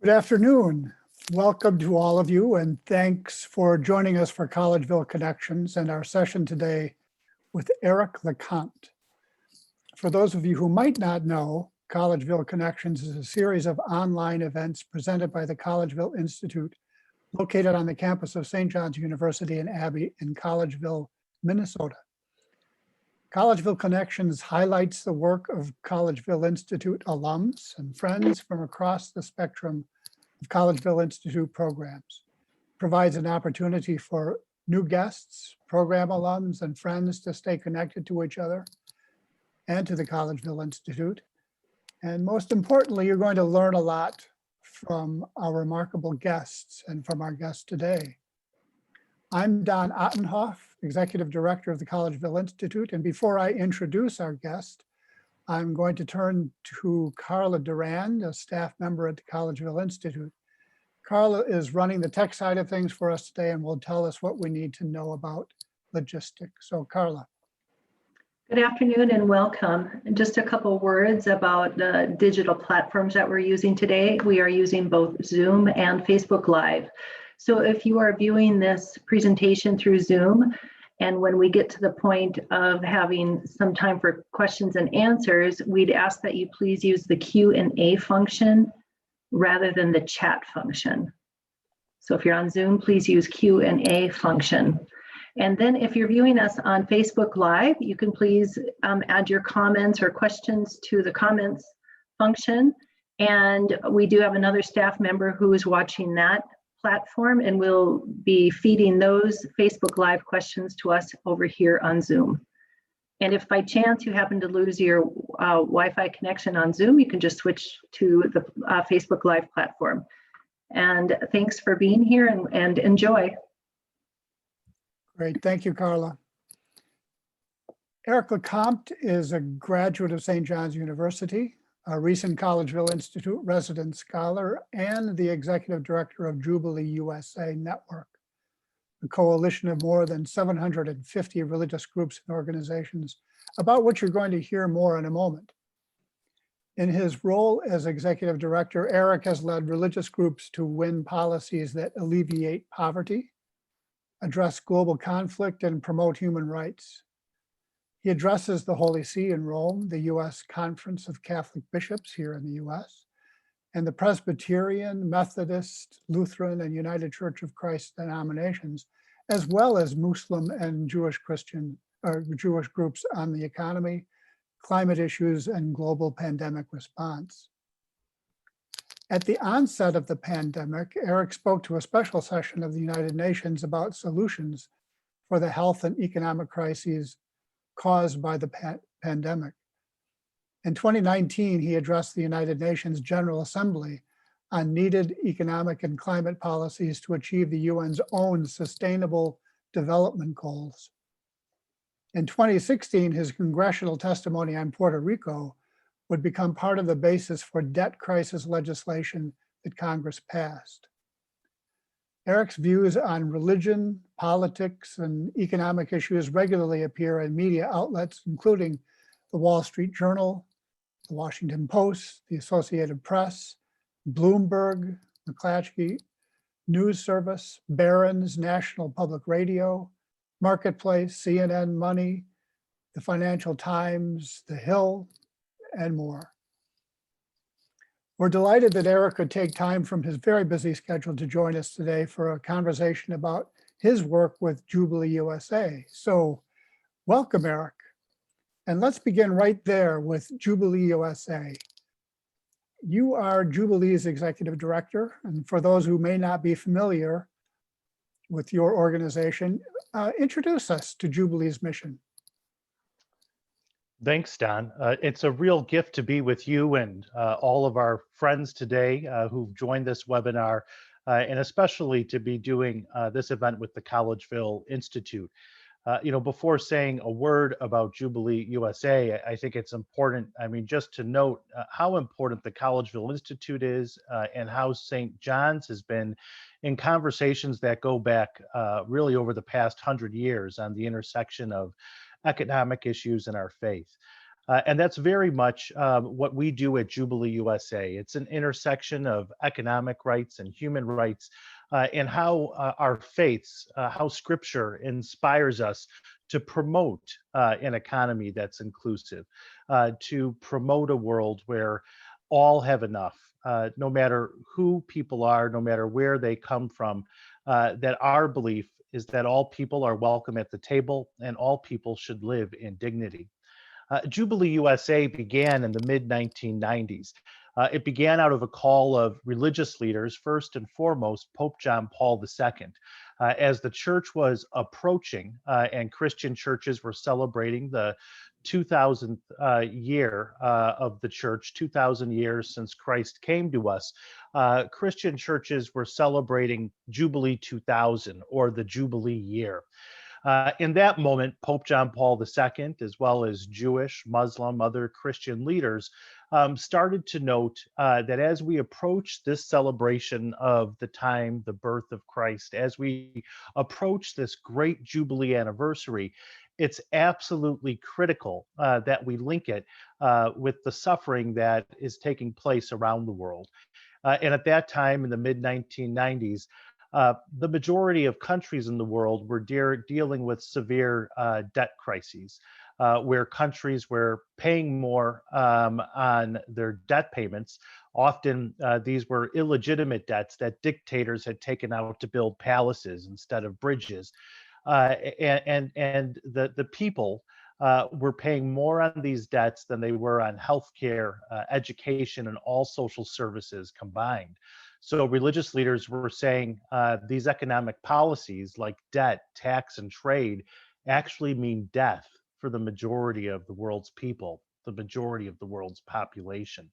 Good afternoon. Welcome to all of you, and thanks for joining us for Collegeville Connections and our session today with Eric LeCompte. For those of you who might not know, Collegeville Connections is a series of online events presented by the Collegeville Institute, located on the campus of St. John's University in Abbey in Collegeville, Minnesota. Collegeville Connections highlights the work of Collegeville Institute alums and friends from across the spectrum of Collegeville Institute programs, provides an opportunity for new guests, program alums, and friends to stay connected to each other and to the Collegeville Institute. And most importantly, you're going to learn a lot from our remarkable guests and from our guest today. I'm Don Ottenhoff, Executive Director of the Collegeville Institute. And before I introduce our guest, I'm going to turn to Carla Durand, a staff member at the Collegeville Institute. Carla is running the tech side of things for us today and will tell us what we need to know about logistics. So Carla. Good afternoon and welcome. Just a couple words about the digital platforms that we're using today. We are using both Zoom and Facebook Live. So if you are viewing this presentation through Zoom, and when we get to the point of having some time for questions and answers, we'd ask that you please use the Q&A function rather than the chat function. So if you're on Zoom, please use Q&A function. And then if you're viewing us on Facebook Live, you can please add your comments or questions to the comments function. And we do have another staff member who is watching that platform, and we'll be feeding those Facebook Live questions to us over here on Zoom. And if by chance you happen to lose your Wi-Fi connection on Zoom, you can just switch to the Facebook Live platform. And thanks for being here and enjoy. Great, thank you, Carla. Eric LeCompte is a graduate of St. John's University, a recent Collegeville Institute resident scholar, and the executive director of Jubilee USA Network, a coalition of more than 750 religious groups and organizations, about which you're going to hear more in a moment. In his role as executive director, Eric has led religious groups to win policies that alleviate poverty, address global conflict, and promote human rights. He addresses the Holy See in Rome, the U.S. Conference of Catholic Bishops here in the U.S., and the Presbyterian, Methodist, Lutheran, and United Church of Christ denominations, as well as Muslim and Jewish groups on the economy, climate issues, and global pandemic response. At the onset of the pandemic, Eric spoke to a special session of the United Nations about solutions for the health and economic crises caused by the pandemic. In 2019, he addressed the United Nations General Assembly on needed economic and climate policies to achieve the UN's own sustainable development goals. In 2016, his congressional testimony on Puerto Rico would become part of the basis for debt crisis legislation that Congress passed. Eric's views on religion, politics, and economic issues regularly appear in media outlets, including the Wall Street Journal, the Washington Post, the Associated Press, Bloomberg, McClatchy News Service, Barron's, National Public Radio, Marketplace, CNN Money, the Financial Times, The Hill, and more. We're delighted that Eric could take time from his very busy schedule to join us today for a conversation about his work with Jubilee USA. So welcome, Eric. And let's begin right there with Jubilee USA. You are Jubilee's executive director. And for those who may not be familiar with your organization, introduce us to Jubilee's mission. Thanks, Don. It's a real gift to be with you and all of our friends today who've joined this webinar, and especially to be doing this event with the Collegeville Institute. Before saying a word about Jubilee USA, I think it's important, just to note how important the Collegeville Institute is and how St. John's has been in conversations that go back really over the past 100 years on the intersection of economic issues and our faith. And that's very much what we do at Jubilee USA. It's an intersection of economic rights and human rights, and how our faiths, how Scripture inspires us to promote an economy that's inclusive, to promote a world where all have enough, no matter who people are, no matter where they come from, that our belief is that all people are welcome at the table and all people should live in dignity. Jubilee USA began in the mid 1990s. It began out of a call of religious leaders, first and foremost, Pope John Paul II. As the church was approaching and Christian churches were celebrating the 2000th year of the church, 2000 years since Christ came to us, Christian churches were celebrating Jubilee 2000, or the Jubilee year. In that moment, Pope John Paul II, as well as Jewish, Muslim, other Christian leaders, started to note that as we approach this celebration of the birth of Christ, as we approach this great Jubilee anniversary, it's absolutely critical that we link it with the suffering that is taking place around the world. And at that time, in the mid 1990s, the majority of countries in the world were dealing with severe debt crises, where countries were paying more on their debt payments. Often these were illegitimate debts that dictators had taken out to build palaces instead of bridges. And the people were paying more on these debts than they were on healthcare, education, and all social services combined. So religious leaders were saying these economic policies like debt, tax, and trade actually mean death for the majority of the world's people, the majority of the world's population.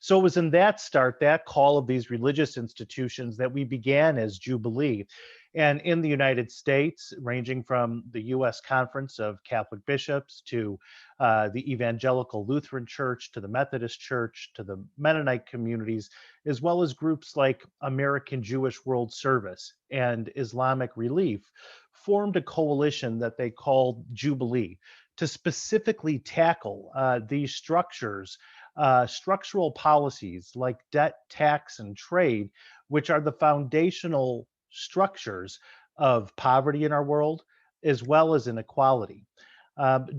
So it was in that call of these religious institutions, that we began as Jubilee. And in the United States, ranging from the U.S. Conference of Catholic Bishops to the Evangelical Lutheran Church, to the Methodist Church, to the Mennonite communities, as well as groups like American Jewish World Service and Islamic Relief, formed a coalition that they called Jubilee to specifically tackle these structural policies like debt, tax, and trade, which are the foundational structures of poverty in our world, as well as inequality.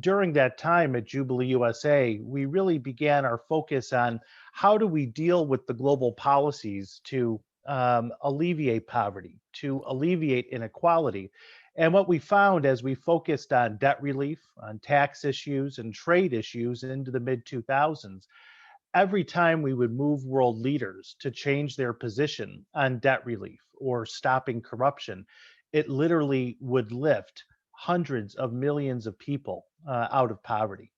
During that time at Jubilee USA, we really began our focus on how do we deal with the global policies to alleviate poverty, to alleviate inequality. And what we found as we focused on debt relief, on tax issues, and trade issues into the mid 2000s, every time we would move world leaders to change their position on debt relief or stopping corruption, it literally would lift hundreds of millions of people out of poverty.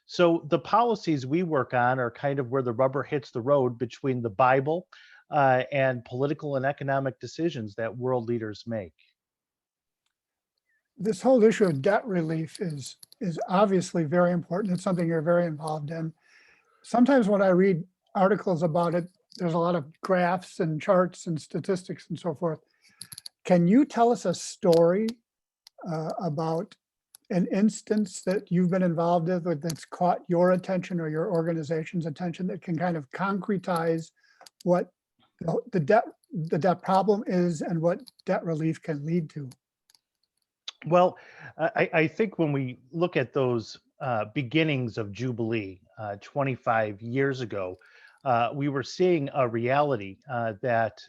So the policies we work on are kind of where the rubber hits the road between the Bible and political and economic decisions that world leaders make. This whole issue of debt relief is obviously very important. It's something you're very involved in. Sometimes when I read articles about it, there's a lot of graphs and charts and statistics and so forth. Can you tell us a story about an instance that you've been involved with that's caught your attention or your organization's attention, that can kind of concretize what the debt problem is and what debt relief can lead to? Well, I think when we look at those beginnings of Jubilee 25 years ago, we were seeing a reality that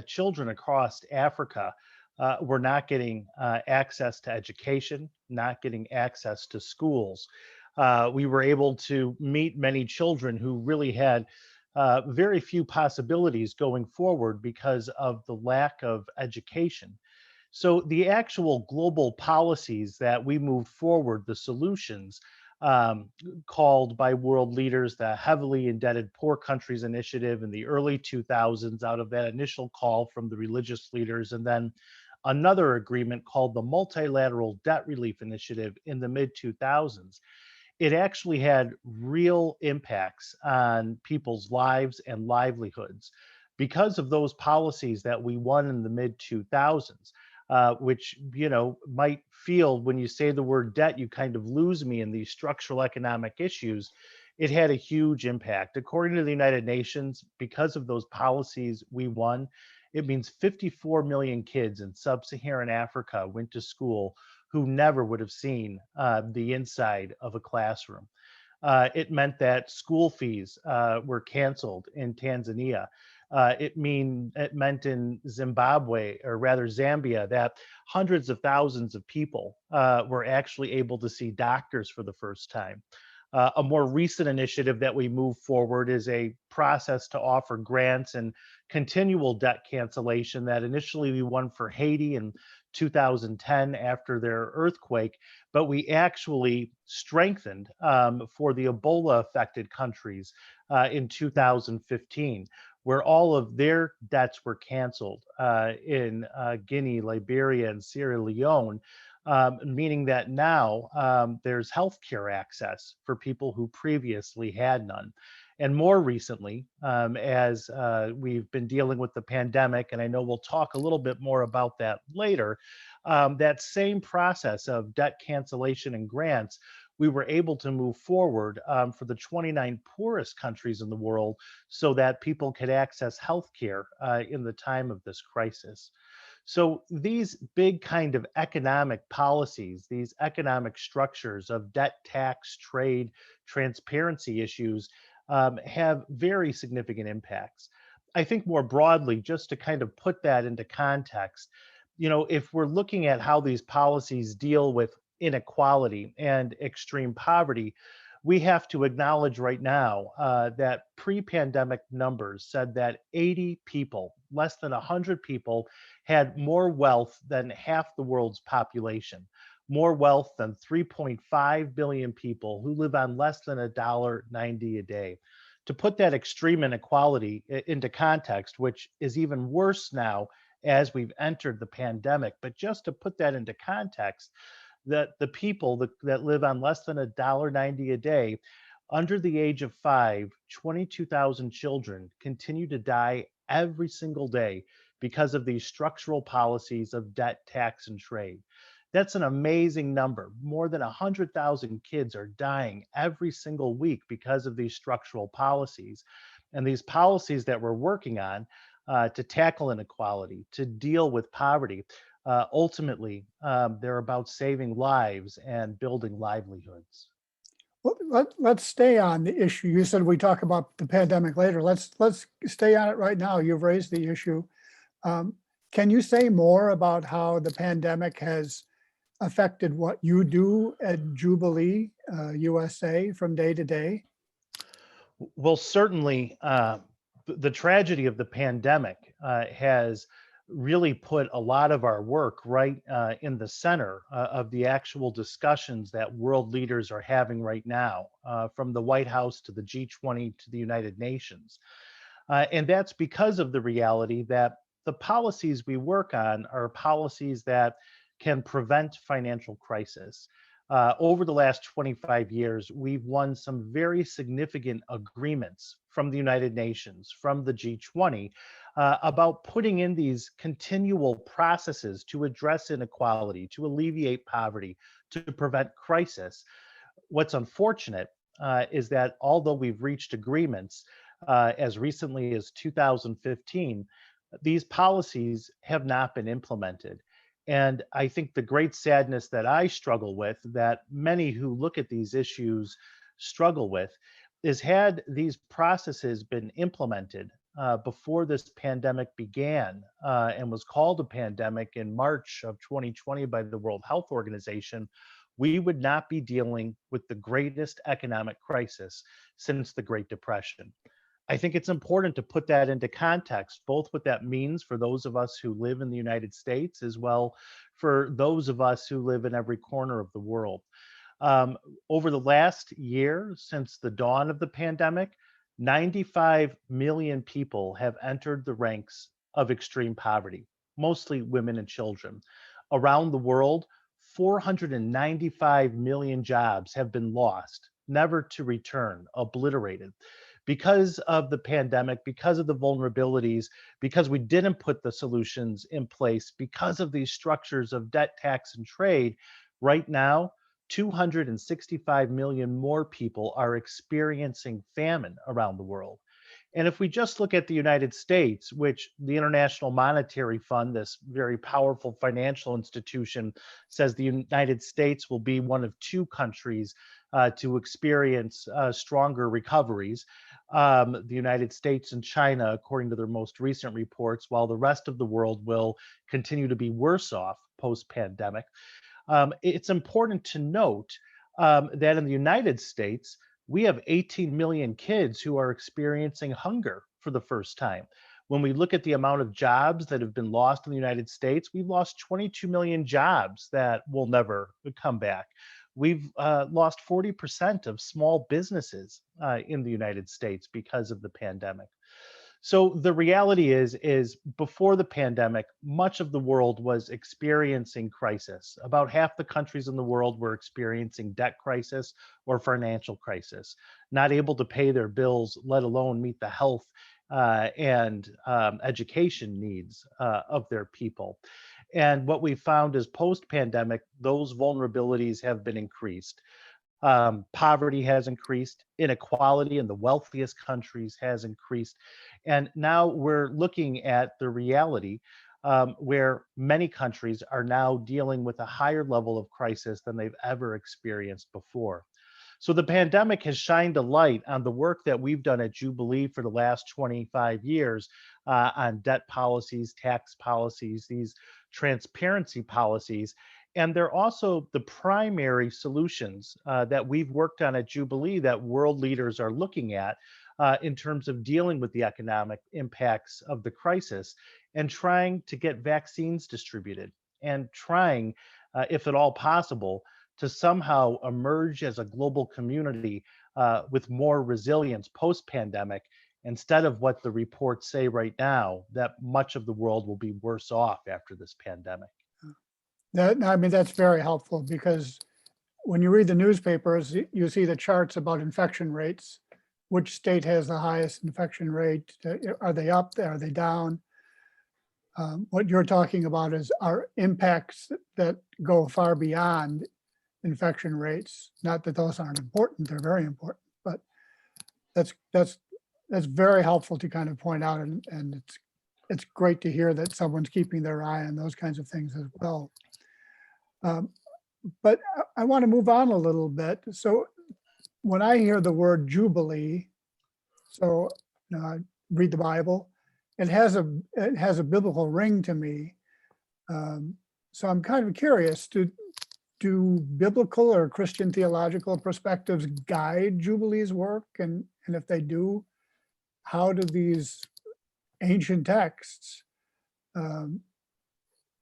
children across Africa were not getting access to education, not getting access to schools. We were able to meet many children who really had very few possibilities going forward because of the lack of education. So the actual global policies that we moved forward, the solutions called by world leaders the Heavily Indebted Poor Countries Initiative in the early 2000s, out of that initial call from the religious leaders, and then another agreement called the Multilateral Debt Relief Initiative in the mid 2000s. It actually had real impacts on people's lives and livelihoods. Because of those policies that we won in the mid 2000s, which, might feel when you say the word debt, you kind of lose me in these structural economic issues. It had a huge impact. According to the United Nations, because of those policies we won, it means 54 million kids in sub-Saharan Africa went to school who never would have seen the inside of a classroom. It meant that school fees were canceled in Tanzania. It meant in Zimbabwe, or rather Zambia, that hundreds of thousands of people were actually able to see doctors for the first time. A more recent initiative that we move forward is a process to offer grants and continual debt cancellation that initially we won for Haiti in 2010 after their earthquake, but we actually strengthened for the Ebola affected countries in 2015, where all of their debts were canceled in Guinea, Liberia, and Sierra Leone. Meaning that now there's healthcare access for people who previously had none. And more recently, as we've been dealing with the pandemic, and I know we'll talk a little bit more about that later, that same process of debt cancellation and grants, we were able to move forward for the 29 poorest countries in the world so that people could access healthcare in the time of this crisis. So these big kind of economic policies, these economic structures of debt, tax, trade, transparency issues have very significant impacts. I think more broadly, just to kind of put that into context, if we're looking at how these policies deal with inequality and extreme poverty, we have to acknowledge right now that pre-pandemic numbers said that 80 people, less than 100 people, had more wealth than half the world's population, more wealth than 3.5 billion people who live on less than $1.90 a day. To put that extreme inequality into context, which is even worse now as we've entered the pandemic, but just to put that into context, that the people that live on less than $1.90 a day, under the age of 5, 22,000 children continue to die every single day because of these structural policies of debt, tax, and trade. That's an amazing number. More than 100,000 kids are dying every single week because of these structural policies. And these policies that we're working on to tackle inequality, to deal with poverty, ultimately, they're about saving lives and building livelihoods. Well, let's stay on the issue. You said we talk about the pandemic later. Let's stay on it right now. You've raised the issue. Can you say more about how the pandemic has affected what you do at Jubilee USA from day to day? Well, certainly, the tragedy of the pandemic has really put a lot of our work right in the center of the actual discussions that world leaders are having right now, from the White House to the G20 to the United Nations. And that's because of the reality that the policies we work on are policies that can prevent financial crisis. Over the last 25 years, we've won some very significant agreements from the United Nations, from the G20, about putting in these continual processes to address inequality, to alleviate poverty, to prevent crisis. What's unfortunate is that although we've reached agreements as recently as 2015, these policies have not been implemented. And I think the great sadness that I struggle with, that many who look at these issues struggle with, is had these processes been implemented before this pandemic began and was called a pandemic in March of 2020 by the World Health Organization, we would not be dealing with the greatest economic crisis since the Great Depression. I think it's important to put that into context, both what that means for those of us who live in the United States, as well for those of us who live in every corner of the world. Over the last year, since the dawn of the pandemic, 95 million people have entered the ranks of extreme poverty, mostly women and children. Around the world, 495 million jobs have been lost, never to return, obliterated. because of the pandemic, because of the vulnerabilities, because we didn't put the solutions in place, because of these structures of debt, tax, and trade, right now, 265 million more people are experiencing famine around the world. And if we just look at the United States, which the International Monetary Fund, this very powerful financial institution, says the United States will be one of two countries to experience stronger recoveries. The United States and China, according to their most recent reports, while the rest of the world will continue to be worse off post-pandemic. It's important to note that in the United States, we have 18 million kids who are experiencing hunger for the first time. When we look at the amount of jobs that have been lost in the United States, we've lost 22 million jobs that will never come back. We've lost 40% of small businesses in the United States because of the pandemic. So the reality is before the pandemic, much of the world was experiencing crisis. About half the countries in the world were experiencing debt crisis or financial crisis, not able to pay their bills, let alone meet the health and education needs of their people. And what we found is post-pandemic, those vulnerabilities have been increased. Poverty has increased, inequality in the wealthiest countries has increased. And now we're looking at the reality where many countries are now dealing with a higher level of crisis than they've ever experienced before. So the pandemic has shined a light on the work that we've done at Jubilee for the last 25 years on debt policies, tax policies, these transparency policies. And they're also the primary solutions that we've worked on at Jubilee that world leaders are looking at in terms of dealing with the economic impacts of the crisis and trying to get vaccines distributed and trying, if at all possible, to somehow emerge as a global community with more resilience post-pandemic, instead of what the reports say right now, that much of the world will be worse off after this pandemic. That's very helpful, because when you read the newspapers, you see the charts about infection rates. Which state has the highest infection rate? Are they up? Are they down? What you're talking about are impacts that go far beyond infection rates. Not that those aren't important; they're very important. But that's very helpful to kind of point out, and it's great to hear that someone's keeping their eye on those kinds of things as well. But I want to move on a little bit. So when I hear the word Jubilee, so I read the Bible, it has a biblical ring to me. So I'm kind of curious, do biblical or Christian theological perspectives guide Jubilee's work? And if they do, how do these ancient texts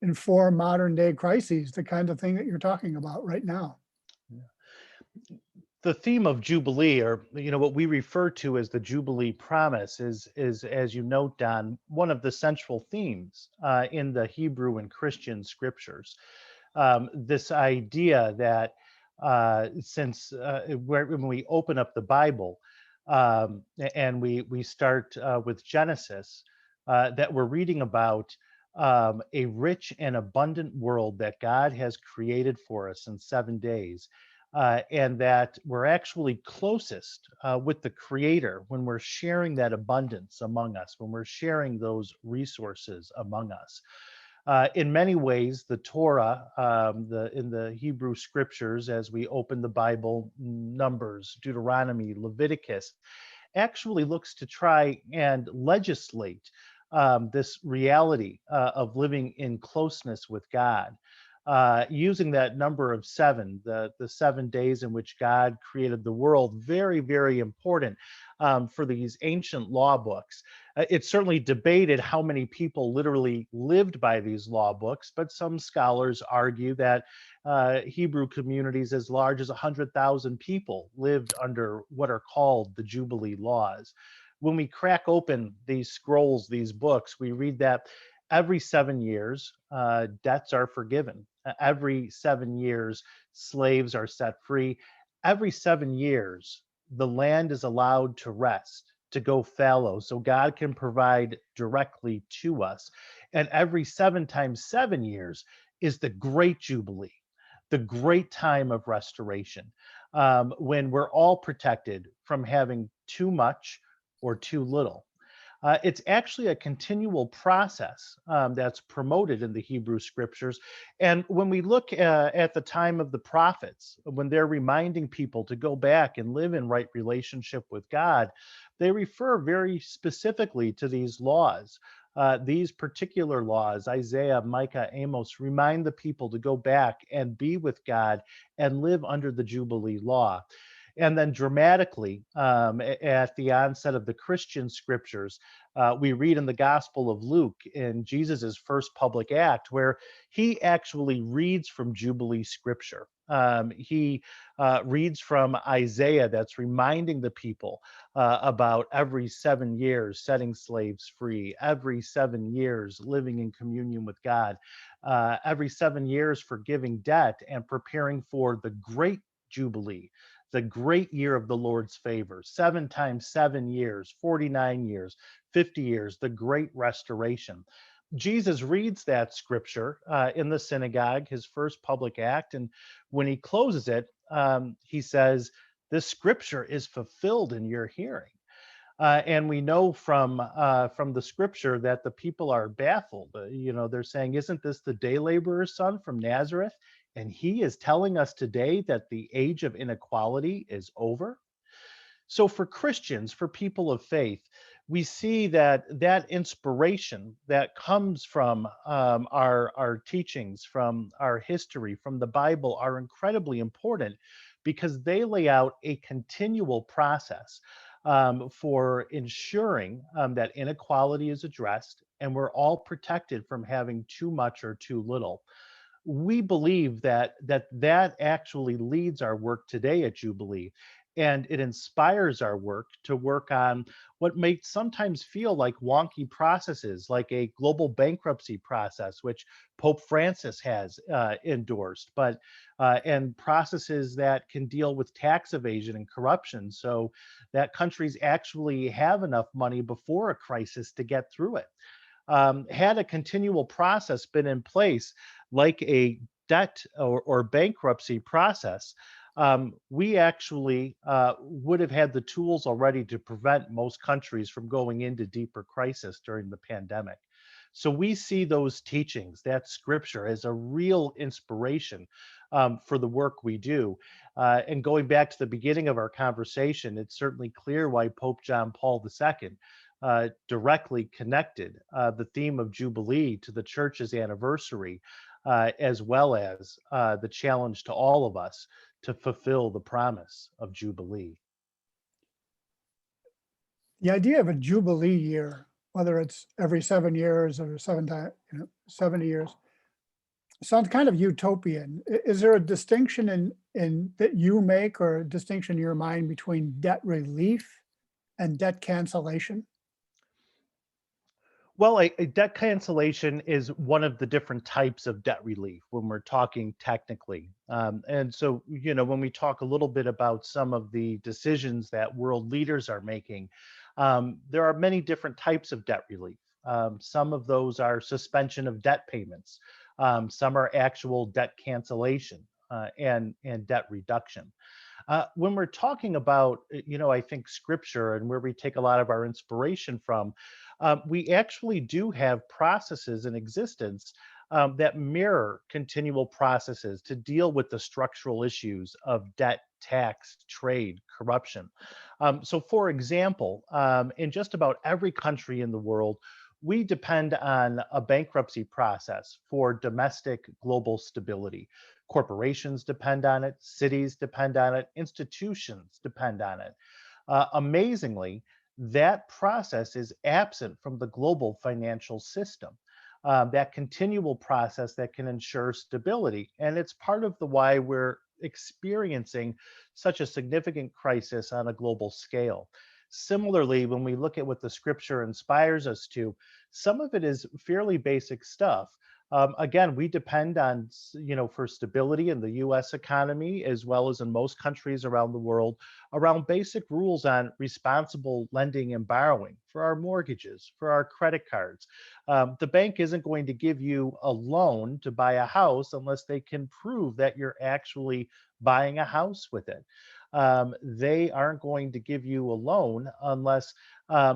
inform modern day crises, the kind of thing that you're talking about right now? The theme of Jubilee, or what we refer to as the Jubilee promise, is as you note, Don, one of the central themes in the Hebrew and Christian scriptures. This idea that when we open up the Bible and we start with Genesis, that we're reading about a rich and abundant world that God has created for us in 7 days. And that we're actually closest with the Creator when we're sharing that abundance among us, when we're sharing those resources among us. In many ways, the Torah, in the Hebrew scriptures, as we open the Bible, Numbers, Deuteronomy, Leviticus, actually looks to try and legislate this reality of living in closeness with God. Using that number of 7, the 7 days in which God created the world, very, very important for these ancient law books. It's certainly debated how many people literally lived by these law books, but some scholars argue that Hebrew communities as large as 100,000 people lived under what are called the Jubilee Laws. When we crack open these scrolls, these books, we read that every 7 years, debts are forgiven. Every 7 years, slaves are set free. Every 7 years, the land is allowed to rest. to go fallow, so God can provide directly to us. And every 7 times 7 years is the Great Jubilee, the great time of restoration, when we're all protected from having too much or too little. It's actually a continual process that's promoted in the Hebrew scriptures. And when we look at the time of the prophets, when they're reminding people to go back and live in right relationship with God, they refer very specifically to these laws. These particular laws, Isaiah, Micah, Amos, remind the people to go back and be with God and live under the Jubilee law. And then dramatically, at the onset of the Christian scriptures, we read in the Gospel of Luke in Jesus's first public act, where he actually reads from Jubilee scripture. He reads from Isaiah that's reminding the people about every 7 years setting slaves free, every 7 years living in communion with God, every 7 years forgiving debt and preparing for the great Jubilee, the great year of the Lord's favor, 7 times 7 years, 49 years, 50 years, the great restoration. Jesus reads that scripture in the synagogue, his first public act. And when he closes it, he says, "This scripture is fulfilled in your hearing." And we know from the scripture that the people are baffled. They're saying, "Isn't this the day laborer's son from Nazareth? And he is telling us today that the age of inequality is over." So for Christians, for people of faith, we see that inspiration that comes from our teachings, from our history, from the Bible, are incredibly important because they lay out a continual process for ensuring that inequality is addressed and we're all protected from having too much or too little. We believe that actually leads our work today at Jubilee, and it inspires our work to work on what may sometimes feel like wonky processes, like a global bankruptcy process, which Pope Francis has endorsed, but and processes that can deal with tax evasion and corruption, so that countries actually have enough money before a crisis to get through it. Had a continual process been in place, like a debt or bankruptcy process, we actually would have had the tools already to prevent most countries from going into deeper crisis during the pandemic. So we see those teachings, that scripture, as a real inspiration for the work we do. And going back to the beginning of our conversation, it's certainly clear why Pope John Paul II directly connected the theme of Jubilee to the church's anniversary, as well as the challenge to all of us to fulfill the promise of Jubilee. The idea of a Jubilee year, whether it's every 7 years or 70 years, sounds kind of utopian. Is there a distinction in that you make, or a distinction in your mind, between debt relief and debt cancellation? Well, a debt cancellation is one of the different types of debt relief when we're talking technically. And so, when we talk a little bit about some of the decisions that world leaders are making, there are many different types of debt relief. Some of those are suspension of debt payments. Some are actual debt cancellation and debt reduction. When we're talking about, I think scripture and where we take a lot of our inspiration from, we actually do have processes in existence that mirror continual processes to deal with the structural issues of debt, tax, trade, corruption. So for example, in just about every country in the world, we depend on a bankruptcy process for domestic global stability. Corporations depend on it, cities depend on it, institutions depend on it. Amazingly, that process is absent from the global financial system. That continual process that can ensure stability. And it's part of the why we're experiencing such a significant crisis on a global scale. Similarly, when we look at what the scripture inspires us to, some of it is fairly basic stuff. Again, we depend on, for stability in the US economy, as well as in most countries around the world, around basic rules on responsible lending and borrowing for our mortgages, for our credit cards. The bank isn't going to give you a loan to buy a house unless they can prove that you're actually buying a house with it. They aren't going to give you a loan unless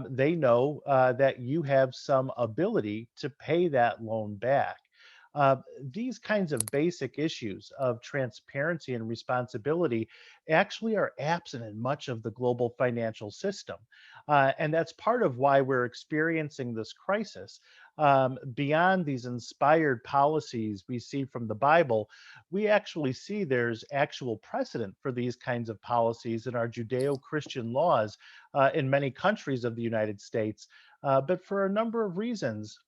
they know that you have some ability to pay that loan back. Uh, these kinds of basic issues of transparency and responsibility actually are absent in much of the global financial system. And that's part of why we're experiencing this crisis. Beyond these inspired policies we see from the Bible, we actually see there's actual precedent for these kinds of policies in our Judeo-Christian laws in many countries of the United States. But for a number of reasons,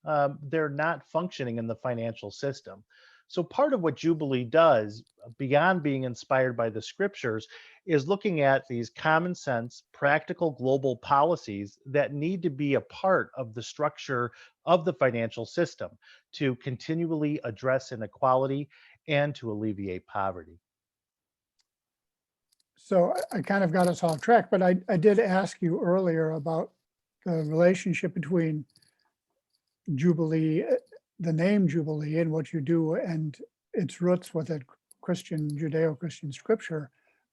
they're not functioning in the financial system. So part of what Jubilee does, beyond being inspired by the scriptures, is looking at these common sense, practical global policies that need to be a part of the structure of the financial system to continually address inequality and to alleviate poverty. So I kind of got us off track, but I did ask you earlier about the relationship between Jubilee, the name Jubilee, and what you do, and its roots with a Christian, Judeo-Christian scripture.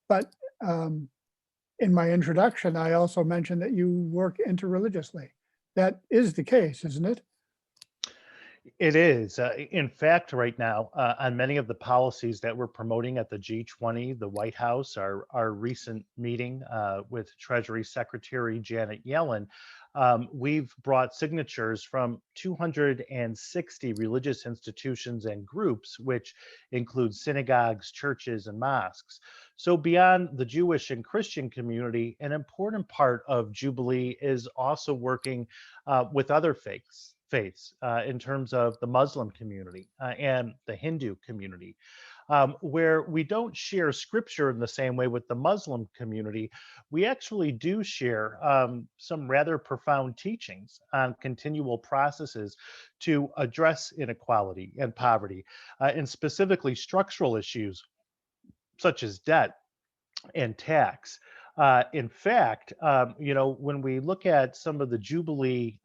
But in my introduction, I also mentioned that you work interreligiously. That is the case, isn't it? It is. In fact, right now, on many of the policies that we're promoting at the G20, the White House, our recent meeting with Treasury Secretary Janet Yellen, we've brought signatures from 260 religious institutions and groups, which include synagogues, churches, and mosques. So beyond the Jewish and Christian community, an important part of Jubilee is also working with other faiths in terms of the Muslim community and the Hindu community, where we don't share scripture in the same way with the Muslim community. We actually do share some rather profound teachings on continual processes to address inequality and poverty, and specifically structural issues such as debt and tax. In fact, when we look at some of the Jubilee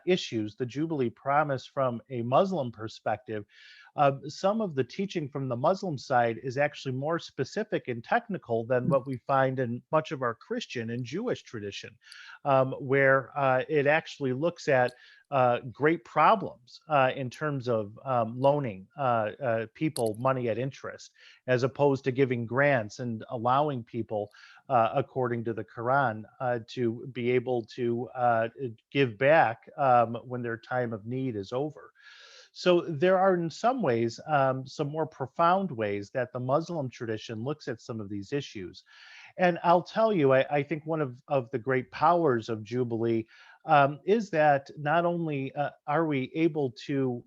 issues, the Jubilee promise from a Muslim perspective, some of the teaching from the Muslim side is actually more specific and technical than what we find in much of our Christian and Jewish tradition, where it actually looks at great problems in terms of loaning people money at interest, as opposed to giving grants and allowing people, according to the Quran, to be able to give back when their time of need is over. So there are, in some ways, some more profound ways that the Muslim tradition looks at some of these issues. And I'll tell you, I think one of the great powers of Jubilee is that not only are we able to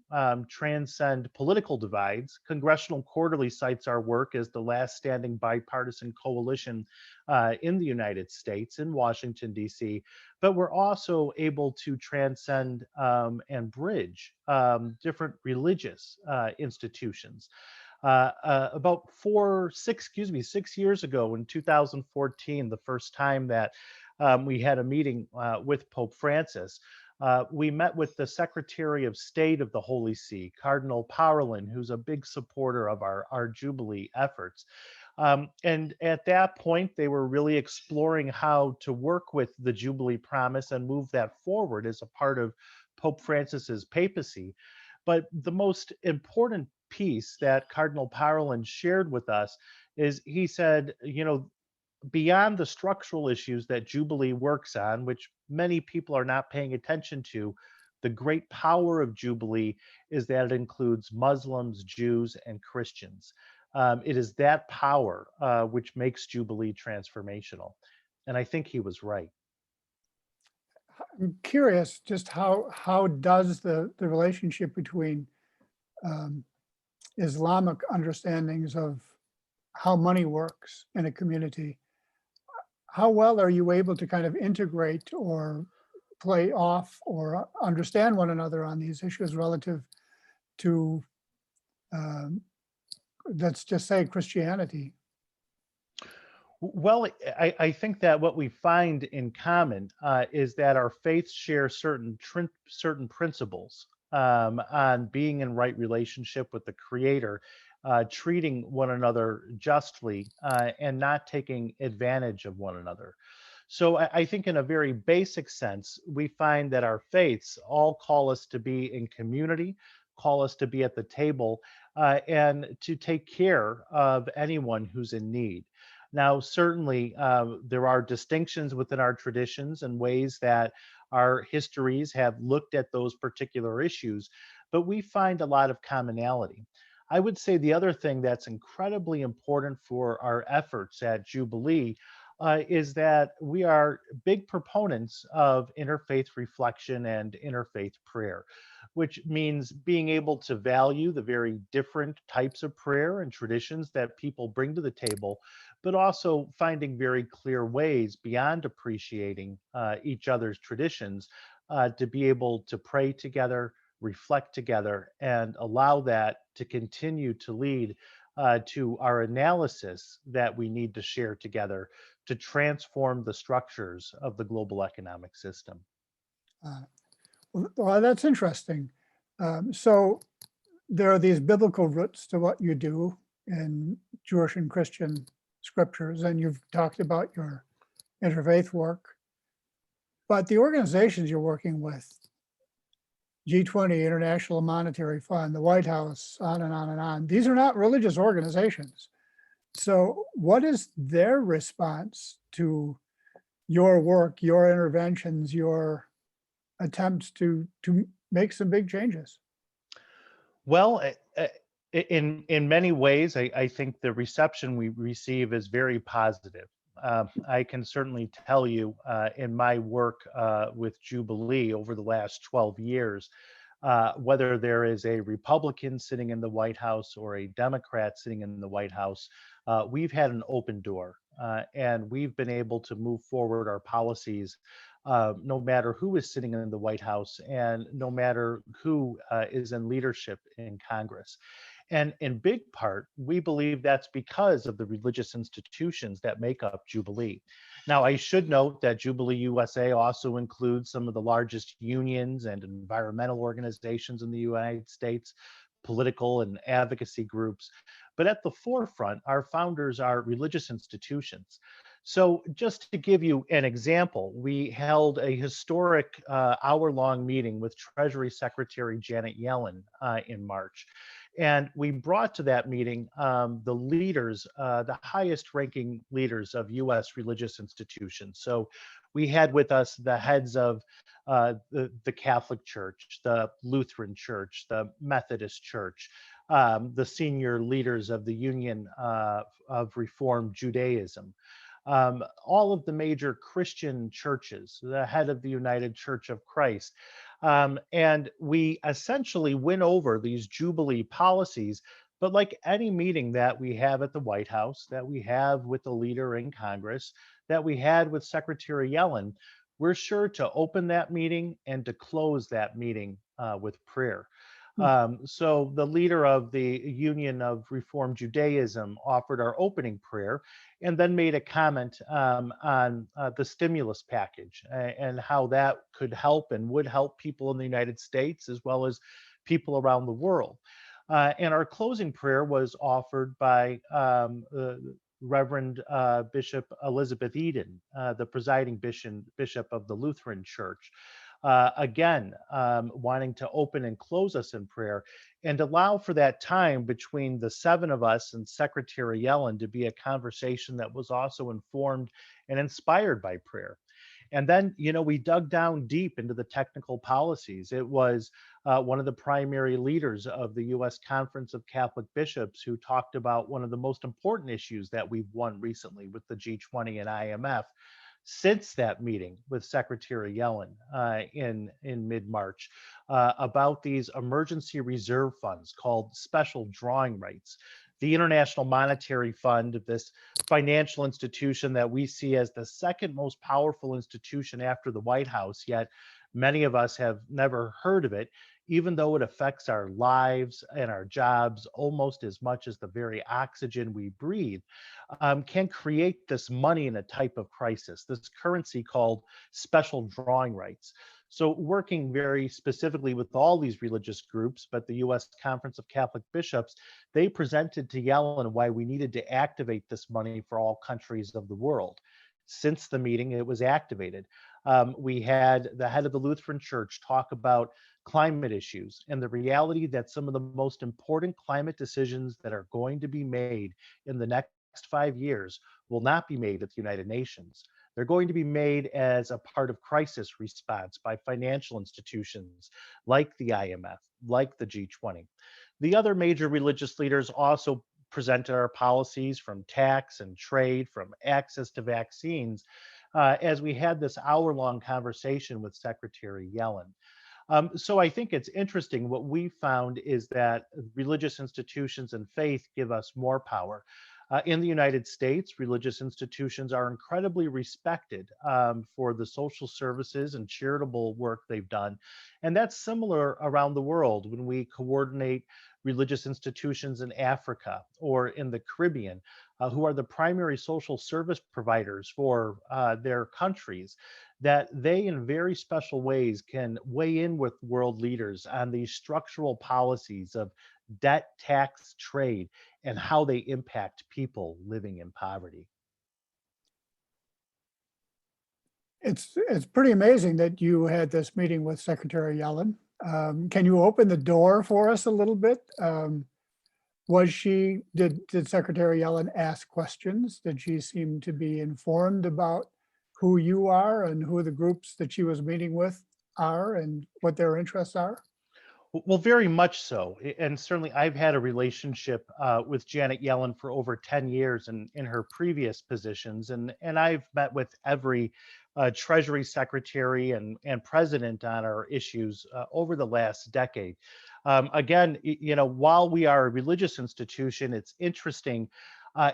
transcend political divides. Congressional Quarterly cites our work as the last standing bipartisan coalition in the United States, in Washington, D.C., but we're also able to transcend and bridge different religious institutions. About 6 years ago, in 2014, the first time that we had a meeting with Pope Francis, we met with the Secretary of State of the Holy See, Cardinal Parolin, who's a big supporter of our Jubilee efforts. And at that point, they were really exploring how to work with the Jubilee promise and move that forward as a part of Pope Francis's papacy. But the most important piece that Cardinal Parolin shared with us is he said, beyond the structural issues that Jubilee works on, which many people are not paying attention to, the great power of Jubilee is that it includes Muslims, Jews, and Christians. It is that power which makes Jubilee transformational. And I think he was right. I'm curious just how does the relationship between Islamic understandings of how money works in a community, how well are you able to kind of integrate or play off or understand one another on these issues relative to um, let's just say Christianity? Well, I think that what we find in common is that our faiths share certain principles on being in right relationship with the Creator, treating one another justly, and not taking advantage of one another. So I think in a very basic sense, we find that our faiths all call us to be in community, call us to be at the table, and to take care of anyone who's in need. Now, certainly, there are distinctions within our traditions and ways that our histories have looked at those particular issues, but we find a lot of commonality. I would say the other thing that's incredibly important for our efforts at Jubilee is that we are big proponents of interfaith reflection and interfaith prayer, which means being able to value the very different types of prayer and traditions that people bring to the table, but also finding very clear ways beyond appreciating each other's traditions to be able to pray together, reflect together, and allow that to continue to lead to our analysis that we need to share together to transform the structures of the global economic system. Uh, well, that's interesting. So there are these biblical roots to what you do in Jewish and Christian scriptures, and you've talked about your interfaith work, but the organizations you're working with, G20, International Monetary Fund, the White House, on and on and on, these are not religious organizations. So what is their response to your work, your interventions, your attempts to make some big changes? Well, in many ways, I think the reception we receive is very positive. I can certainly tell you in my work with Jubilee over the last 12 years, whether there is a Republican sitting in the White House or a Democrat sitting in the White House, we've had an open door and we've been able to move forward our policies no matter who is sitting in the White House and no matter who is in leadership in Congress. And in big part, we believe that's because of the religious institutions that make up Jubilee. Now, I should note that Jubilee USA also includes some of the largest unions and environmental organizations in the United States, political and advocacy groups. But at the forefront, our founders are religious institutions. So just to give you an example, we held a historic hour-long meeting with Treasury Secretary Janet Yellen in March. And we brought to that meeting the leaders, the highest ranking leaders of US religious institutions. So we had with us the heads of the Catholic Church, the Lutheran Church, the Methodist Church, the senior leaders of the Union of Reformed Judaism, all of the major Christian churches, the head of the United Church of Christ. And we essentially went over these Jubilee policies, but like any meeting that we have at the White House, that we have with the leader in Congress, that we had with Secretary Yellen, we're sure to open that meeting and to close that meeting with prayer. So the leader of the Union of Reformed Judaism offered our opening prayer and then made a comment on the stimulus package and how that could help and would help people in the United States as well as people around the world. And our closing prayer was offered by Reverend Bishop Elizabeth Eden, the presiding bishop of the Lutheran Church. Again, wanting to open and close us in prayer and allow for that time between the seven of us and Secretary Yellen to be a conversation that was also informed and inspired by prayer. And then, we dug down deep into the technical policies. It was one of the primary leaders of the U.S. Conference of Catholic Bishops who talked about one of the most important issues that we've won recently with the G20 and IMF. Since that meeting with Secretary Yellen in mid-March about these emergency reserve funds called special drawing rights. The International Monetary Fund, this financial institution that we see as the second most powerful institution after the White House, yet many of us have never heard of it, even though it affects our lives and our jobs almost as much as the very oxygen we breathe, can create this money in a type of crisis, this currency called special drawing rights. So working very specifically with all these religious groups, but the U.S. Conference of Catholic Bishops, they presented to Yellen why we needed to activate this money for all countries of the world. Since the meeting, it was activated. We had the head of the Lutheran Church talk about climate issues and the reality that some of the most important climate decisions that are going to be made in the next 5 years will not be made at the United Nations. They're going to be made as a part of crisis response by financial institutions like the IMF, like the G20. The other major religious leaders also presented our policies, from tax and trade, from access to vaccines, as we had this hour-long conversation with Secretary Yellen. So I think it's interesting. What we found is that religious institutions and faith give us more power. In the United States, religious institutions are incredibly respected for the social services and charitable work they've done. And that's similar around the world when we coordinate religious institutions in Africa or in the Caribbean, who are the primary social service providers for their countries, that they in very special ways can weigh in with world leaders on these structural policies of debt, tax, trade, and how they impact people living in poverty. It's pretty amazing that you had this meeting with Secretary Yellen. Can you open the door for us a little bit? Did Secretary Yellen ask questions? Did she seem to be informed about who you are and who the groups that she was meeting with are and what their interests are? Well, very much so. And certainly I've had a relationship with Janet Yellen for over 10 years in her previous positions. And I've met with every Treasury Secretary and President on our issues over the last decade. Again, while we are a religious institution, it's interesting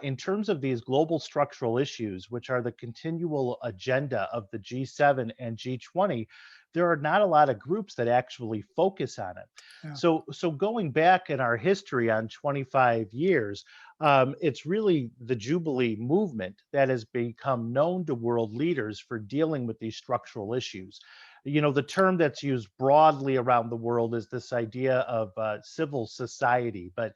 in terms of these global structural issues, which are the continual agenda of the G7 and G20. There are not a lot of groups that actually focus on it. Yeah. So going back in our history on 25 years, it's really the Jubilee movement that has become known to world leaders for dealing with these structural issues. The term that's used broadly around the world is this idea of civil society, but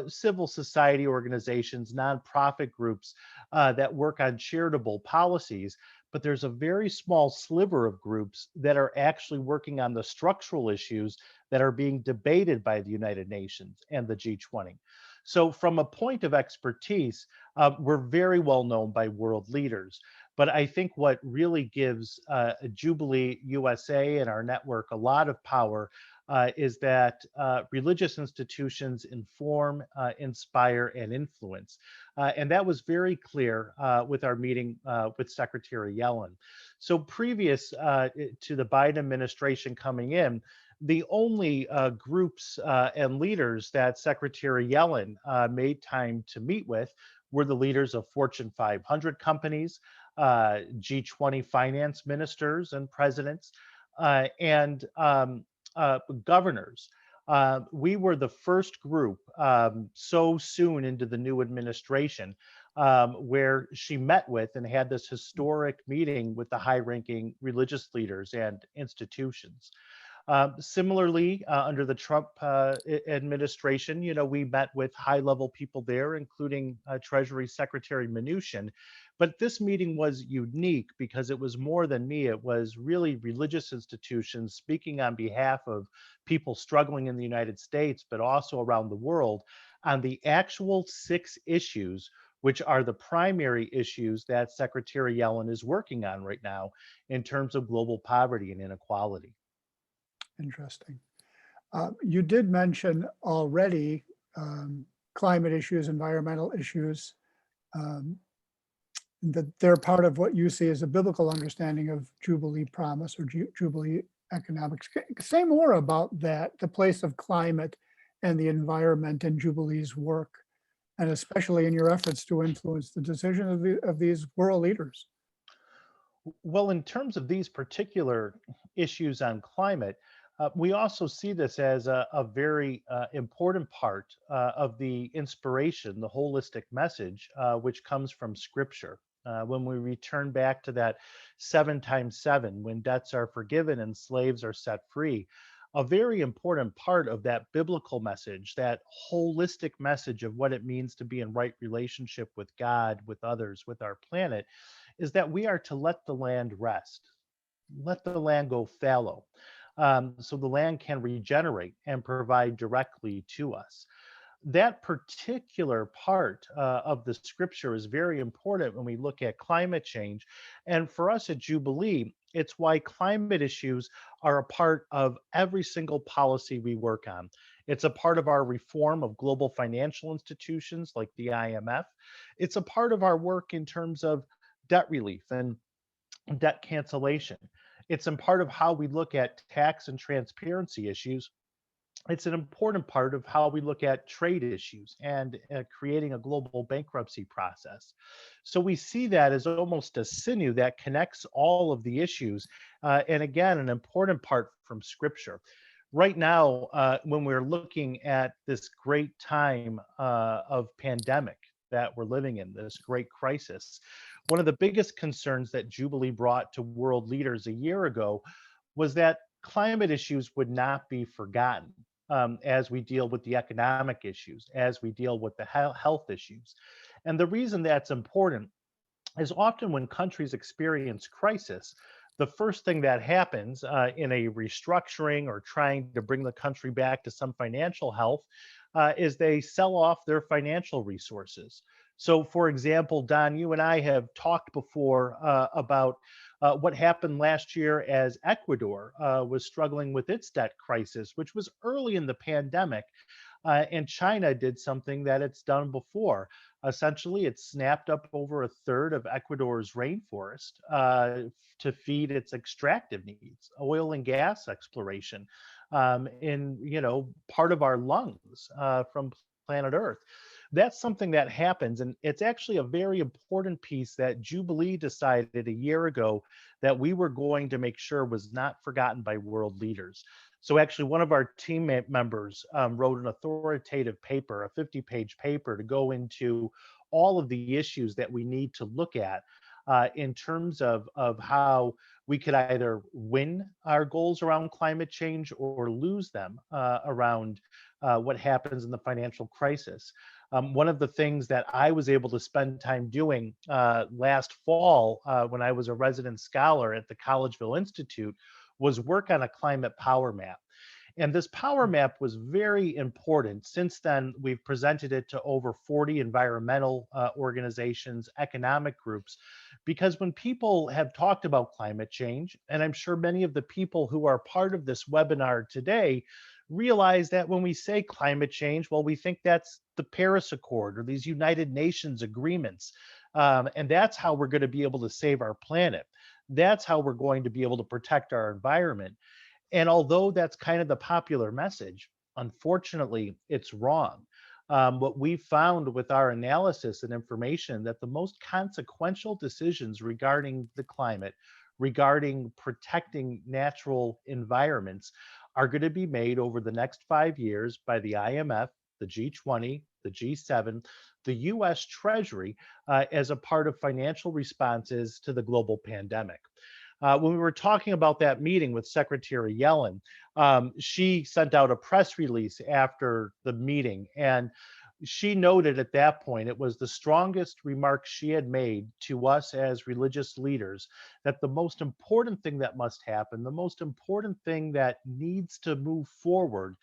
civil society organizations, nonprofit groups that work on charitable policies. But there's a very small sliver of groups that are actually working on the structural issues that are being debated by the United Nations and the G20. So from a point of expertise, we're very well known by world leaders. But I think what really gives Jubilee USA and our network a lot of power is that religious institutions inform, inspire, and influence. And that was very clear with our meeting with Secretary Yellen. So previous to the Biden administration coming in, the only groups and leaders that Secretary Yellen made time to meet with were the leaders of Fortune 500 companies, G20 finance ministers and presidents, and governors. We were the first group so soon into the new administration where she met with and had this historic meeting with the high-ranking religious leaders and institutions. Similarly, under the Trump administration, we met with high-level people there, including Treasury Secretary Mnuchin. But this meeting was unique because it was more than me. It was really religious institutions speaking on behalf of people struggling in the United States, but also around the world, on the actual 6 issues, which are the primary issues that Secretary Yellen is working on right now in terms of global poverty and inequality. Interesting. You did mention already climate issues, environmental issues, that they're part of what you see as a biblical understanding of Jubilee promise or Jubilee economics. Say more about that, the place of climate and the environment in Jubilee's work, and especially in your efforts to influence the decision of these world leaders. Well, in terms of these particular issues on climate, We also see this as a very important part of the inspiration, the holistic message, which comes from Scripture. When we return back to that 7 times 7, when debts are forgiven and slaves are set free, a very important part of that biblical message, that holistic message of what it means to be in right relationship with God, with others, with our planet, is that we are to let the land rest, let the land go fallow, so the land can regenerate and provide directly to us. That particular part of the scripture is very important when we look at climate change. And for us at Jubilee, it's why climate issues are a part of every single policy we work on. It's a part of our reform of global financial institutions like the IMF. It's a part of our work in terms of debt relief and debt cancellation. It's a part of how we look at tax and transparency issues. It's an important part of how we look at trade issues and creating a global bankruptcy process. So we see that as almost a sinew that connects all of the issues. And again, an important part from scripture. Right now, when we're looking at this great time of pandemic that we're living in, this great crisis, one of the biggest concerns that Jubilee brought to world leaders a year ago was that climate issues would not be forgotten as we deal with the economic issues, as we deal with the health issues. And the reason that's important is often when countries experience crisis, the first thing that happens in a restructuring or trying to bring the country back to some financial health is they sell off their financial resources. So, for example, Don, you and I have talked before about what happened last year as Ecuador was struggling with its debt crisis, which was early in the pandemic. And China did something that it's done before. Essentially, it snapped up over a third of Ecuador's rainforest to feed its extractive needs, oil and gas exploration, in part of our lungs from planet Earth. That's something that happens, and it's actually a very important piece that Jubilee decided a year ago that we were going to make sure was not forgotten by world leaders. So actually, one of our team members wrote an authoritative paper, a 50-page paper, to go into all of the issues that we need to look at in terms of how we could either win our goals around climate change or lose them around what happens in the financial crisis. One of the things that I was able to spend time doing last fall when I was a resident scholar at the Collegeville Institute was work on a climate power map. And this power map was very important. Since then, we've presented it to over 40 environmental organizations, economic groups, because when people have talked about climate change, and I'm sure many of the people who are part of this webinar today realize that when we say climate change, well, we think that's the Paris Accord or these United Nations agreements. And that's how we're going to be able to save our planet. That's how we're going to be able to protect our environment. And although that's kind of the popular message, unfortunately, it's wrong. What we found with our analysis and information that the most consequential decisions regarding the climate, regarding protecting natural environments, are going to be made over the next 5 years by the IMF, the G20, the G7, the US Treasury, as a part of financial responses to the global pandemic. When we were talking about that meeting with Secretary Yellen, she sent out a press release after the meeting, and she noted at that point it was the strongest remark she had made to us as religious leaders that the most important thing that must happen, the most important thing that needs to move forward,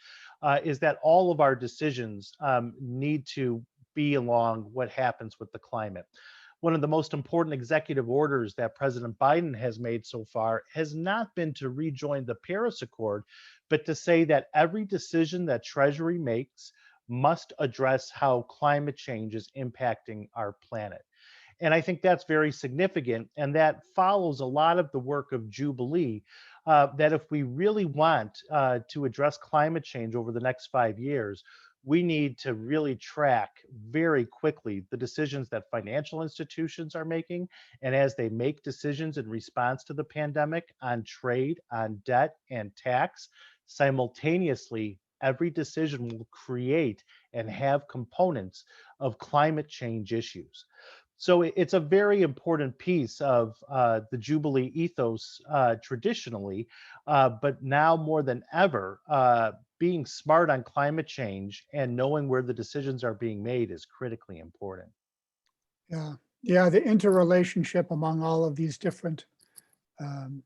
is that all of our decisions need to be along what happens with the climate. One of the most important executive orders that President Biden has made so far has not been to rejoin the Paris Accord, but to say that every decision that Treasury makes must address how climate change is impacting our planet. And I think that's very significant. And that follows a lot of the work of Jubilee, that if we really want to address climate change over the next 5 years, we need to really track very quickly the decisions that financial institutions are making. And as they make decisions in response to the pandemic on trade, on debt, and tax, simultaneously, every decision will create and have components of climate change issues. So it's a very important piece of the Jubilee ethos traditionally, but now more than ever, being smart on climate change and knowing where the decisions are being made is critically important. Yeah, yeah, the interrelationship among all of these different um,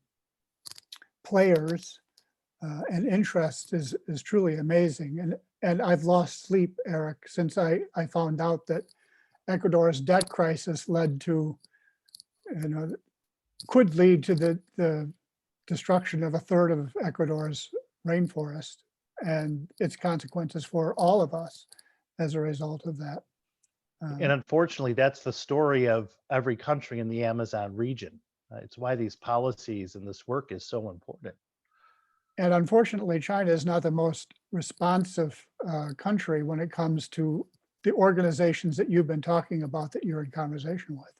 players and interests is truly amazing. And I've lost sleep, Eric, since I found out that Ecuador's debt crisis led to, could lead to the destruction of a third of Ecuador's rainforest and its consequences for all of us as a result of that. And unfortunately, that's the story of every country in the Amazon region. It's why these policies and this work is so important. And unfortunately, China is not the most responsive country when it comes to the organizations that you've been talking about that you're in conversation with.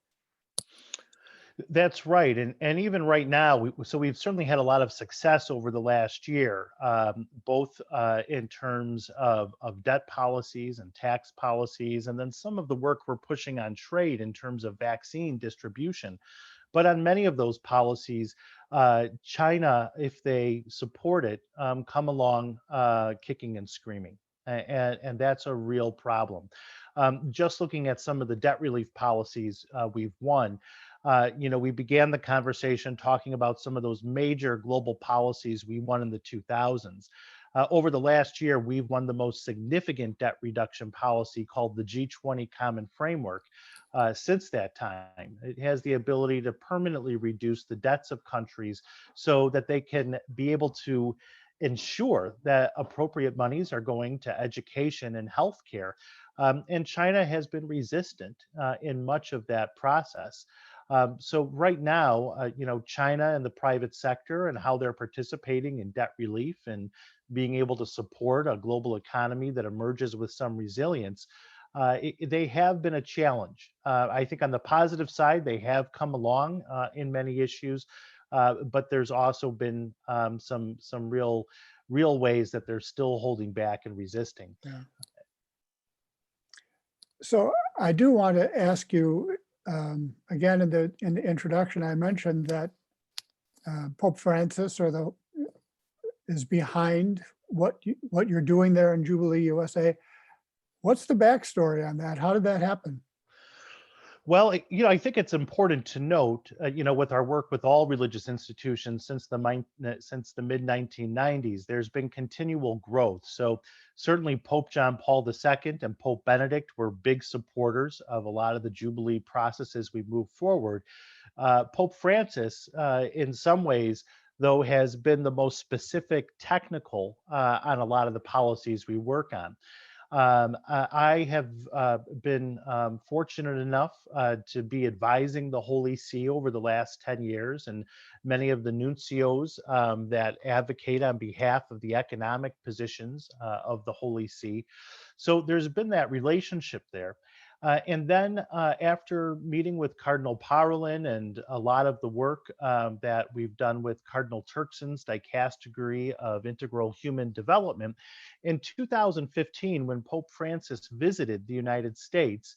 That's right, and even right now, we've certainly had a lot of success over the last year, both in terms of debt policies and tax policies, and then some of the work we're pushing on trade in terms of vaccine distribution. But on many of those policies, China, if they support it, come along kicking and screaming. And that's a real problem. Just looking at some of the debt relief policies we've won, we began the conversation talking about some of those major global policies we won in the 2000s. Over the last year, we've won the most significant debt reduction policy called the G20 Common Framework. Since that time, it has the ability to permanently reduce the debts of countries so that they can be able to ensure that appropriate monies are going to education and healthcare. And China has been resistant in much of that process. So right now, China and the private sector and how they're participating in debt relief and being able to support a global economy that emerges with some resilience, they have been a challenge. I think on the positive side, they have come along in many issues, but there's also been some real ways that they're still holding back and resisting. Yeah. So I do want to ask you, again, in the introduction, I mentioned that Pope Francis is behind what you're doing there in Jubilee USA. What's the backstory on that? How did that happen? Well, I think it's important to note, with our work with all religious institutions since the mid 1990s, there's been continual growth. So certainly Pope John Paul II and Pope Benedict were big supporters of a lot of the Jubilee processes we move forward. Pope Francis, in some ways, though, has been the most specific technical on a lot of the policies we work on. I have been fortunate enough to be advising the Holy See over the last 10 years, and many of the nuncios that advocate on behalf of the economic positions of the Holy See. So there's been that relationship there. And then after meeting with Cardinal Parolin and a lot of the work that we've done with Cardinal Turkson's dicastery of integral human development, in 2015, when Pope Francis visited the United States,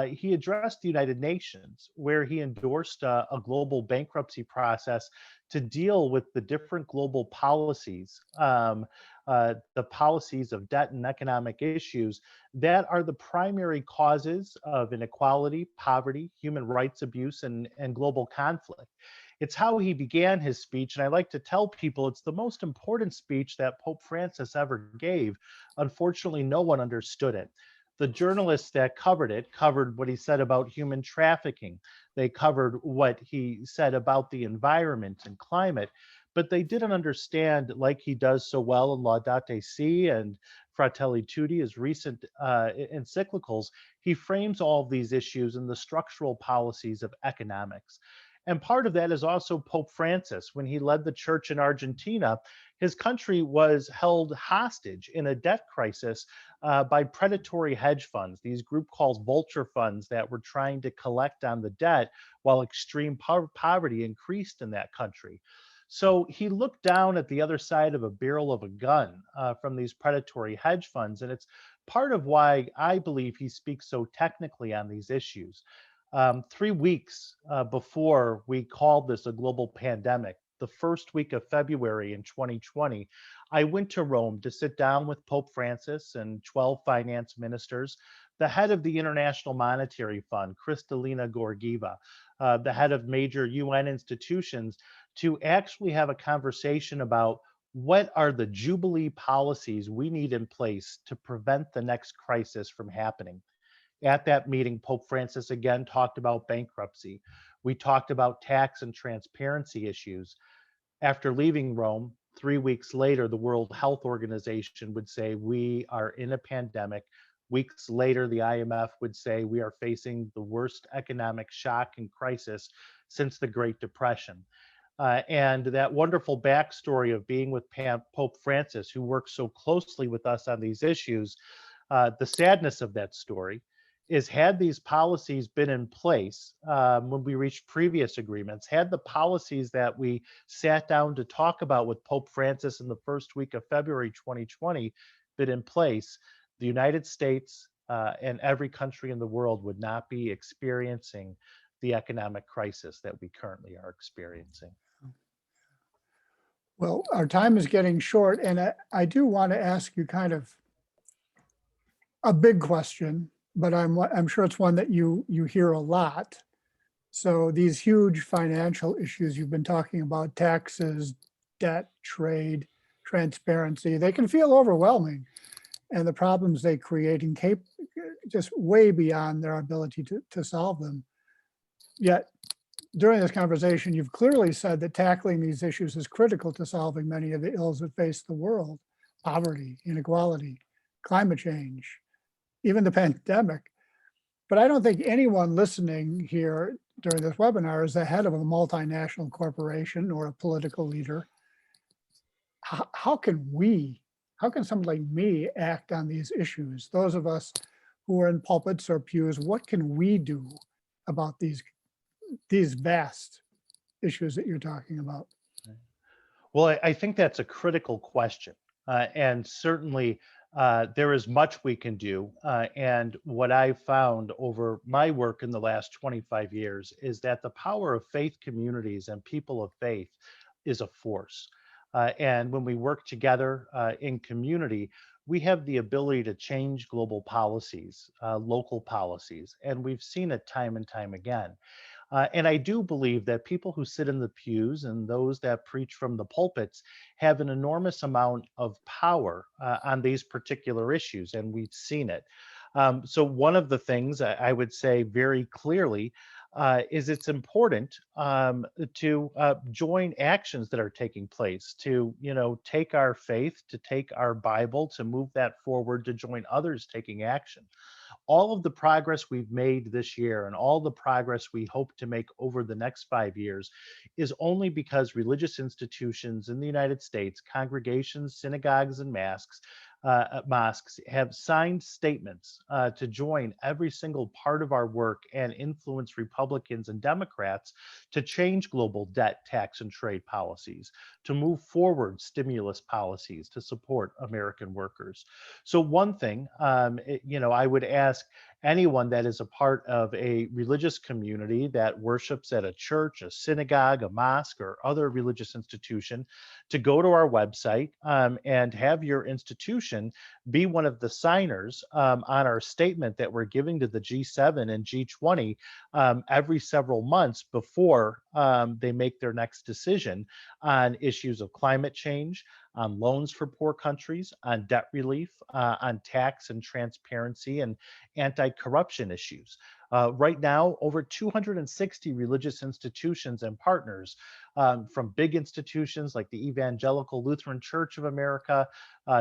he addressed the United Nations, where he endorsed a global bankruptcy process to deal with the different global policies, the policies of debt and economic issues that are the primary causes of inequality, poverty, human rights abuse, and global conflict. It's how he began his speech, and I like to tell people it's the most important speech that Pope Francis ever gave. Unfortunately, no one understood it. The journalists that covered it covered what he said about human trafficking. They covered what he said about the environment and climate, but they didn't understand, like he does so well in Laudate Si and Fratelli Tutti, his recent encyclicals. He frames all of these issues in the structural policies of economics. And part of that is also Pope Francis. When he led the church in Argentina, his country was held hostage in a debt crisis by predatory hedge funds, these group called vulture funds that were trying to collect on the debt while extreme poverty increased in that country. So he looked down at the other side of a barrel of a gun from these predatory hedge funds. And it's part of why I believe he speaks so technically on these issues. 3 weeks before we called this a global pandemic, the first week of February in 2020, I went to Rome to sit down with Pope Francis and 12 finance ministers, the head of the International Monetary Fund, Kristalina Georgieva, the head of major UN institutions, to actually have a conversation about what are the Jubilee policies we need in place to prevent the next crisis from happening. At that meeting, Pope Francis again talked about bankruptcy. We talked about tax and transparency issues. After leaving Rome, 3 weeks later, the World Health Organization would say we are in a pandemic. Weeks later, the IMF would say we are facing the worst economic shock and crisis since the Great Depression. And that wonderful backstory of being with Pope Francis, who works so closely with us on these issues, the sadness of that story is, had these policies been in place when we reached previous agreements, had the policies that we sat down to talk about with Pope Francis in the first week of February 2020 been in place, the United States and every country in the world would not be experiencing the economic crisis that we currently are experiencing. Well, our time is getting short, and I do want to ask you kind of a big question, but I'm sure it's one that you hear a lot. So these huge financial issues you've been talking about, taxes, debt, trade, transparency, they can feel overwhelming, and the problems they create just way beyond their ability to solve them. Yet during this conversation, you've clearly said that tackling these issues is critical to solving many of the ills that face the world: poverty, inequality, climate change, even the pandemic. But I don't think anyone listening here during this webinar is the head of a multinational corporation or a political leader. How can someone like me act on these issues? Those of us who are in pulpits or pews, what can we do about these vast issues that you're talking about? Well, I think that's a critical question. And certainly there is much we can do. And what I've found over my work in the last 25 years is that the power of faith communities and people of faith is a force. And when we work together in community, we have the ability to change global policies, local policies, and we've seen it time and time again. And I do believe that people who sit in the pews and those that preach from the pulpits have an enormous amount of power on these particular issues, and we've seen it. So one of the things I would say very clearly is it's important to join actions that are taking place, to take our faith, to take our Bible, to move that forward, to join others taking action. All of the progress we've made this year and all the progress we hope to make over the next 5 years is only because religious institutions in the United States, congregations, synagogues, and mosques have signed statements to join every single part of our work and influence Republicans and Democrats to change global debt, tax, and trade policies, to move forward stimulus policies to support American workers. So one thing, I would ask anyone that is a part of a religious community that worships at a church, a synagogue, a mosque, or other religious institution to go to our website and have your institution be one of the signers on our statement that we're giving to the G7 and G20 every several months before they make their next decision on issues of climate change, on loans for poor countries, on debt relief, on tax and transparency, and anti-corruption issues. Right now, over 260 religious institutions and partners, from big institutions like the Evangelical Lutheran Church of America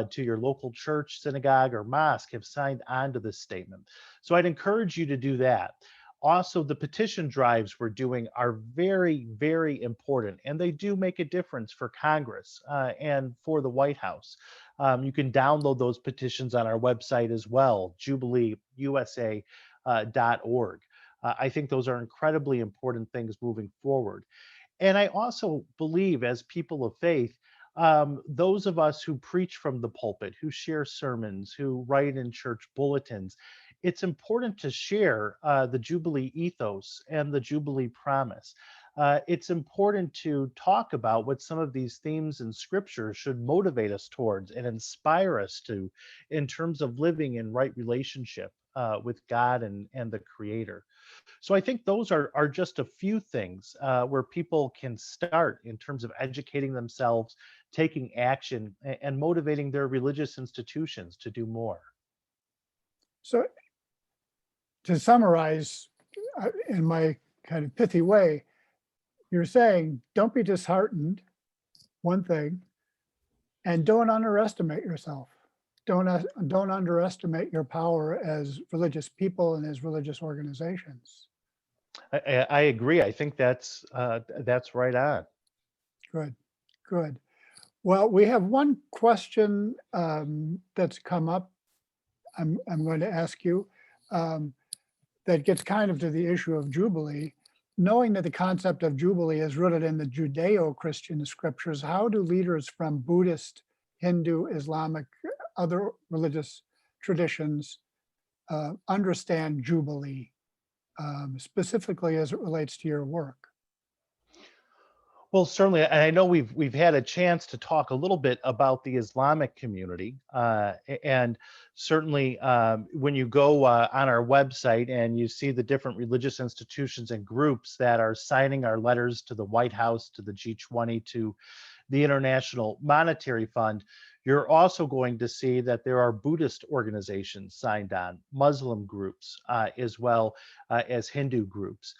to your local church, synagogue, or mosque, have signed on to this statement. So I'd encourage you to do that. Also, the petition drives we're doing are very, very important, and they do make a difference for Congress and for the White House. You can download those petitions on our website as well, jubileeusa.org. I think those are incredibly important things moving forward. And I also believe, as people of faith, those of us who preach from the pulpit, who share sermons, who write in church bulletins, it's important to share the Jubilee ethos and the Jubilee promise. It's important to talk about what some of these themes in Scripture should motivate us towards and inspire us to, in terms of living in right relationship with God and the Creator. So I think those are just a few things where people can start in terms of educating themselves, taking action, and motivating their religious institutions to do more. So to summarize in my kind of pithy way, you're saying don't be disheartened, one thing, and don't underestimate yourself. Don't underestimate your power as religious people and as religious organizations. I agree. I think that's right on. Good, good. Well, we have one question that's come up. I'm going to ask you that gets kind of to the issue of Jubilee. Knowing that the concept of Jubilee is rooted in the Judeo-Christian scriptures, how do leaders from Buddhist, Hindu, Islamic, other religious traditions understand Jubilee, specifically as it relates to your work? Well, certainly, and I know we've had a chance to talk a little bit about the Islamic community, and certainly when you go on our website and you see the different religious institutions and groups that are signing our letters to the White House, to the G20, to the International Monetary Fund, you're also going to see that there are Buddhist organizations signed on, Muslim groups, as well as Hindu groups.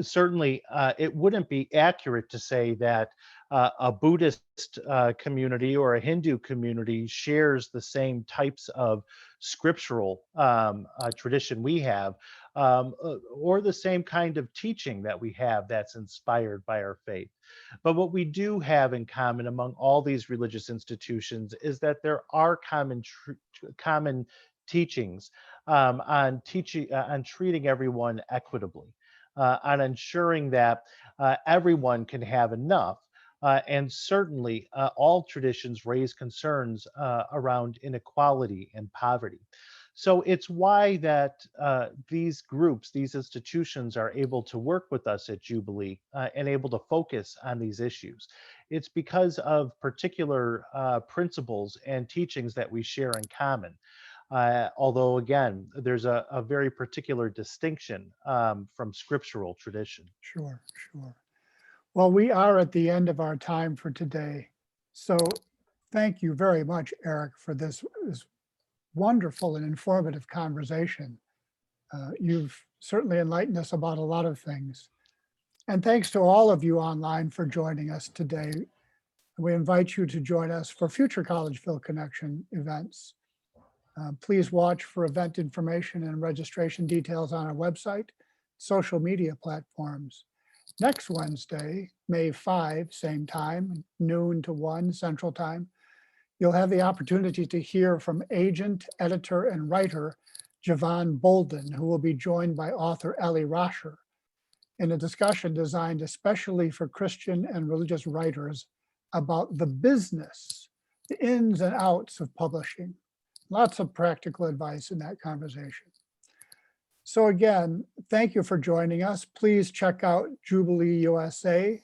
Certainly, it wouldn't be accurate to say that a Buddhist community or a Hindu community shares the same types of scriptural tradition we have, or the same kind of teaching that we have that's inspired by our faith. But what we do have in common among all these religious institutions is that there are common teachings on treating everyone equitably. On ensuring that everyone can have enough. And certainly all traditions raise concerns around inequality and poverty. So it's why that these groups, these institutions are able to work with us at Jubilee and able to focus on these issues. It's because of particular principles and teachings that we share in common. Although, again, there's a very particular distinction from scriptural tradition. Sure, sure. Well, we are at the end of our time for today. So thank you very much, Eric, for this wonderful and informative conversation. You've certainly enlightened us about a lot of things. And thanks to all of you online for joining us today. We invite you to join us for future Collegeville Connection events. Please watch for event information and registration details on our website, social media platforms. Next Wednesday, May 5, same time, noon to 1 Central Time, you'll have the opportunity to hear from agent, editor, and writer Javon Bolden, who will be joined by author Ellie Rosher in a discussion designed especially for Christian and religious writers about the business, the ins and outs of publishing. Lots of practical advice in that conversation. So again, thank you for joining us. Please check out Jubilee USA,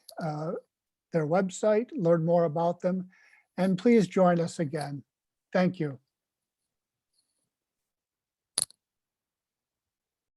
their website, learn more about them, and please join us again. Thank you.